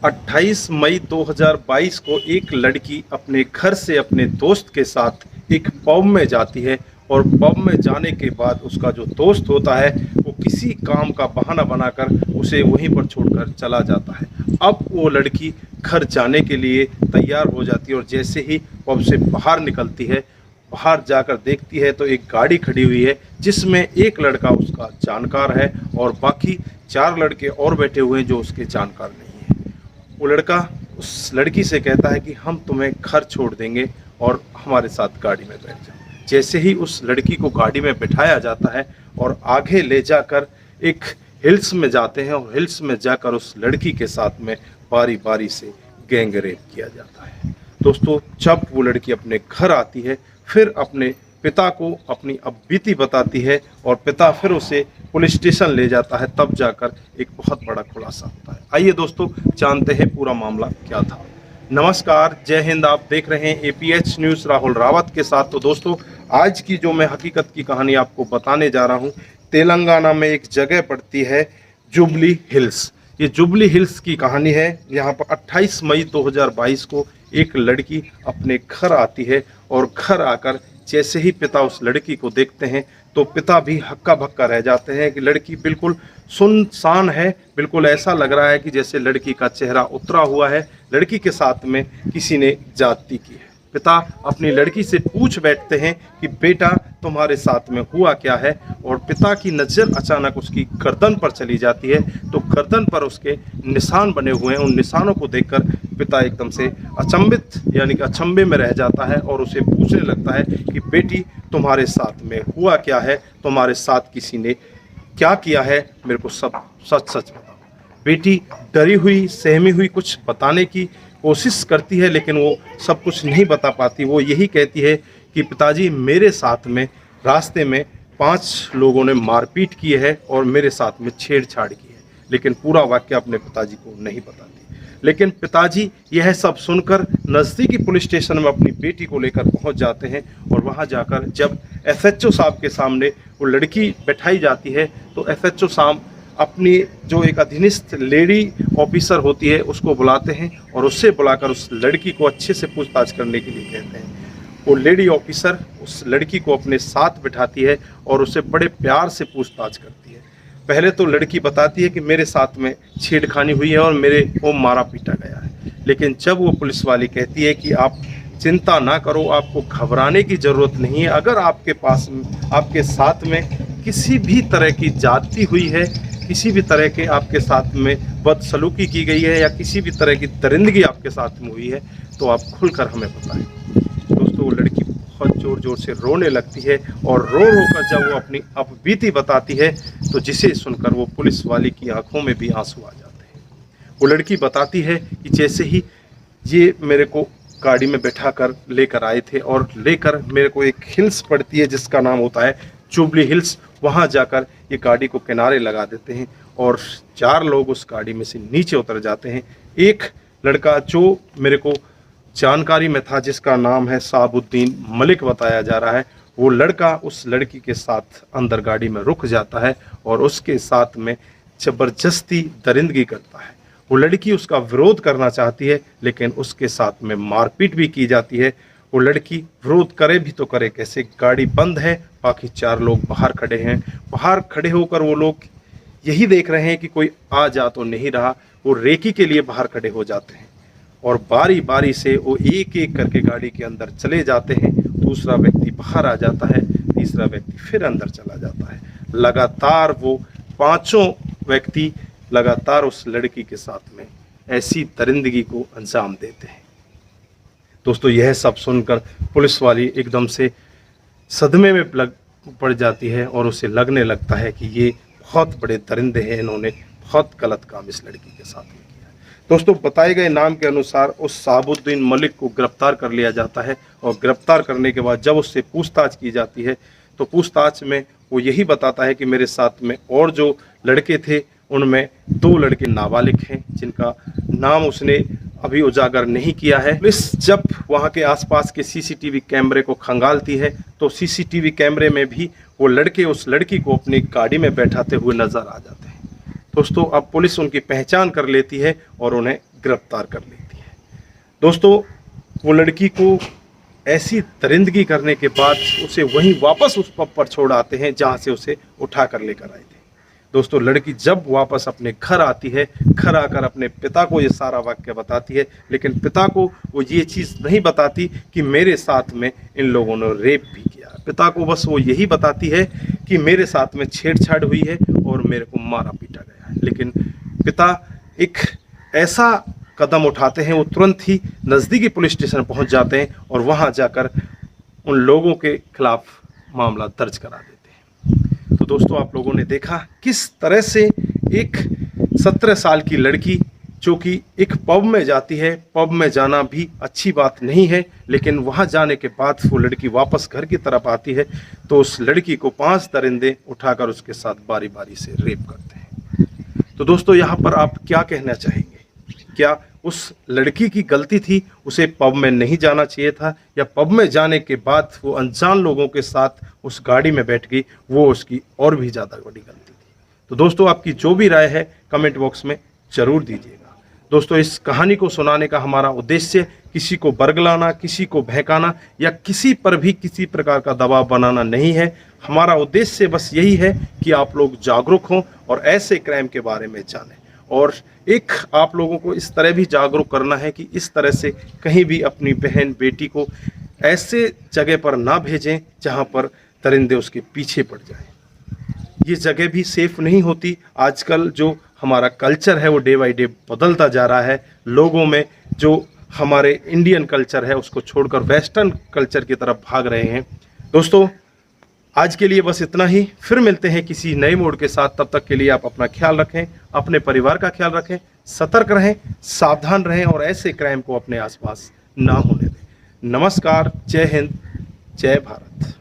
28 मई 2022 को एक लड़की अपने घर से अपने दोस्त के साथ एक पब में जाती है और पब में जाने के बाद उसका जो दोस्त होता है वो किसी काम का बहाना बनाकर उसे वहीं पर छोड़कर चला जाता है। अब वो लड़की घर जाने के लिए तैयार हो जाती है और जैसे ही पब से बाहर निकलती है, बाहर जाकर देखती है तो एक गाड़ी खड़ी हुई है जिसमें एक लड़का उसका जानकार है और बाकी 4 लड़के और बैठे हुए हैं जो उसके जानकार नहीं है। वो लड़का उस लड़की से कहता है कि हम तुम्हें घर छोड़ देंगे और हमारे साथ गाड़ी में बैठ जाओ। जैसे ही उस लड़की को गाड़ी में बिठाया जाता है और आगे ले जाकर एक हिल्स में जाते हैं और हिल्स में जाकर उस लड़की के साथ में बारी बारी से गैंग रेप किया जाता है। दोस्तों, जब वो लड़की अपने घर आती है फिर अपने पिता को अपनी बीती बताती है और पिता फिर उसे पुलिस स्टेशन ले जाता है, तब जाकर एक बहुत बड़ा खुलासा होता है। आइए दोस्तों, जानते हैं पूरा मामला क्या था। नमस्कार, जय हिंद। आप देख रहे हैं एपीएच न्यूज़ राहुल रावत के साथ। तो दोस्तों, आज की जो मैं हकीकत की कहानी आपको बताने जा रहा हूँ, तेलंगाना में एक जगह पड़ती है जुबली हिल्स। ये जुबली हिल्स की कहानी है। यहाँ पर 28 मई 2022 को एक लड़की अपने घर आती है और घर आकर जैसे ही पिता उस लड़की को देखते हैं तो पिता भी हक्का बक्का रह जाते हैं कि लड़की बिल्कुल सुनसान है। बिल्कुल ऐसा लग रहा है कि जैसे लड़की का चेहरा उतरा हुआ है, लड़की के साथ में किसी ने जाती की है। पिता अपनी लड़की से पूछ बैठते हैं कि बेटा तुम्हारे साथ में हुआ क्या है, और पिता की नज़र अचानक उसकी गर्दन पर चली जाती है तो गर्दन पर उसके निशान बने हुए हैं। उन निशानों को देखकर पिता एकदम से अचंभित यानी कि अचंभे में रह जाता है और उसे पूछने लगता है कि बेटी तुम्हारे साथ में हुआ क्या है, तुम्हारे साथ किसी ने क्या किया है, मेरे को सब सच सच बताओ। बेटी डरी हुई सहमी हुई कुछ बताने की कोशिश करती है लेकिन वो सब कुछ नहीं बता पाती। वो यही कहती है कि पिताजी मेरे साथ में रास्ते में 5 लोगों ने मारपीट की है और मेरे साथ में छेड़छाड़ की है, लेकिन पूरा वाक्य अपने पिताजी को नहीं बताती। लेकिन पिताजी यह सब सुनकर नज़दीकी पुलिस स्टेशन में अपनी बेटी को लेकर पहुंच जाते हैं और वहां जाकर जब एसएचओ साहब के सामने वो लड़की बैठाई जाती है तो एसएचओ साहब अपनी जो एक अधीनस्थ लेडी ऑफिसर होती है उसको बुलाते हैं और उससे बुलाकर उस लड़की को अच्छे से पूछताछ करने के लिए कहते हैं। वो लेडी ऑफिसर उस लड़की को अपने साथ बिठाती है और उसे बड़े प्यार से पूछताछ करती है। पहले तो लड़की बताती है कि मेरे साथ में छेड़खानी हुई है और मेरे को मारा पीटा गया है, लेकिन जब वो पुलिस वाली कहती है कि आप चिंता ना करो, आपको घबराने की ज़रूरत नहीं है, अगर आपके पास आपके साथ में किसी भी तरह की जाति हुई है, किसी भी तरह के आपके साथ में बदसलूकी की गई है या किसी भी तरह की दरिंदगी आपके साथ में हुई है तो आप खुलकर हमें बताएं। दोस्तों, वो लड़की बहुत ज़ोर ज़ोर से रोने लगती है और रो रो कर जब वो अपनी बीती बताती है तो जिसे सुनकर वो पुलिस वाली की आंखों में भी आंसू आ जाते हैं। वो लड़की बताती है कि जैसे ही ये मेरे को गाड़ी में बैठा कर लेकर आए थे और लेकर मेरे को एक हिल्स पड़ती है जिसका नाम होता है जुबली हिल्स, वहाँ जाकर ये गाड़ी को किनारे लगा देते हैं और 4 लोग उस गाड़ी में से नीचे उतर जाते हैं। एक लड़का जो मेरे को जानकारी में था जिसका नाम है साबुद्दीन मलिक बताया जा रहा है, वो लड़का उस लड़की के साथ अंदर गाड़ी में रुक जाता है और उसके साथ में ज़बरदस्ती दरिंदगी करता है। वो लड़की उसका विरोध करना चाहती है लेकिन उसके साथ में मारपीट भी की जाती है। वो लड़की विरोध करे भी तो करे कैसे, गाड़ी बंद है, बाकी 4 लोग बाहर खड़े हैं। बाहर खड़े होकर वो लोग यही देख रहे हैं कि कोई आ जा तो नहीं रहा। वो रेकी के लिए बाहर खड़े हो जाते हैं और बारी बारी से वो एक एक करके गाड़ी के अंदर चले जाते हैं। दूसरा व्यक्ति बाहर आ जाता है, तीसरा व्यक्ति फिर अंदर चला जाता है। लगातार वो 5 व्यक्ति लगातार उस लड़की के साथ में ऐसी दरिंदगी को अंजाम देते हैं। दोस्तों, यह सब सुनकर पुलिस वाली एकदम से सदमे में पड़ जाती है और उसे लगने लगता है कि ये बहुत बड़े दरिंदे हैं, इन्होंने बहुत गलत काम इस लड़की के साथ में किया है। दोस्तों, बताए गए नाम के अनुसार उस साबुद्दीन मलिक को गिरफ्तार कर लिया जाता है और गिरफ्तार करने के बाद जब उससे पूछताछ की जाती है तो पूछताछ में वो यही बताता है कि मेरे साथ में और जो लड़के थे उनमें 2 लड़के नाबालिग हैं जिनका नाम उसने अभी उजागर नहीं किया है। पुलिस जब वहाँ के आसपास के सीसीटीवी कैमरे को खंगालती है तो सीसीटीवी कैमरे में भी वो लड़के उस लड़की को अपनी गाड़ी में बैठाते हुए नजर आ जाते हैं। दोस्तों, अब पुलिस उनकी पहचान कर लेती है और उन्हें गिरफ्तार कर लेती है। दोस्तों, वो लड़की को ऐसी दरिंदगी करने के बाद उसे वहीं वापस उस पब पर छोड़ आते हैं जहां से उसे उठा कर लेकर आए थे। दोस्तों, लड़की जब वापस अपने घर आती है, घर आकर अपने पिता को ये सारा वाक्य बताती है, लेकिन पिता को वो ये चीज़ नहीं बताती कि मेरे साथ में इन लोगों ने रेप भी किया। पिता को बस वो यही बताती है कि मेरे साथ में छेड़छाड़ हुई है और मेरे को मारा पीटा गया है। लेकिन पिता एक ऐसा कदम उठाते हैं, वो तुरंत ही नज़दीकी पुलिस स्टेशन पहुंच जाते हैं और वहां जाकर उन लोगों के खिलाफ मामला दर्ज करा देते हैं। तो दोस्तों, आप लोगों ने देखा किस तरह से एक 17 साल की लड़की जो कि एक पब में जाती है, पब में जाना भी अच्छी बात नहीं है, लेकिन वहां जाने के बाद वो लड़की वापस घर की तरफ आती है तो उस लड़की को 5 दरिंदे उठाकर उसके साथ बारी बारी से रेप करते हैं। तो दोस्तों, यहाँ पर आप क्या कहना चाहेंगे? क्या उस लड़की की गलती थी, उसे पब में नहीं जाना चाहिए था, या पब में जाने के बाद वो अनजान लोगों के साथ उस गाड़ी में बैठ गई, वो उसकी और भी ज़्यादा बड़ी गलती थी? तो दोस्तों, आपकी जो भी राय है कमेंट बॉक्स में ज़रूर दीजिएगा। दोस्तों, इस कहानी को सुनाने का हमारा उद्देश्य किसी को बरगलाना, किसी को बहकाना या किसी पर भी किसी प्रकार का दबाव बनाना नहीं है। हमारा उद्देश्य बस यही है कि आप लोग जागरूक हों और ऐसे क्राइम के बारे में जानें। और एक आप लोगों को इस तरह भी जागरूक करना है कि इस तरह से कहीं भी अपनी बहन बेटी को ऐसे जगह पर ना भेजें जहां पर दरिंदे उसके पीछे पड़ जाएं। ये जगह भी सेफ नहीं होती। आजकल जो हमारा कल्चर है वो डे बाई डे बदलता जा रहा है। लोगों में जो हमारे इंडियन कल्चर है उसको छोड़कर वेस्टर्न कल्चर की तरफ भाग रहे हैं। दोस्तों, आज के लिए बस इतना ही। फिर मिलते हैं किसी नए मोड़ के साथ। तब तक के लिए आप अपना ख्याल रखें, अपने परिवार का ख्याल रखें, सतर्क रहें, सावधान रहें और ऐसे क्राइम को अपने आसपास ना होने दें। नमस्कार, जय हिंद, जय भारत।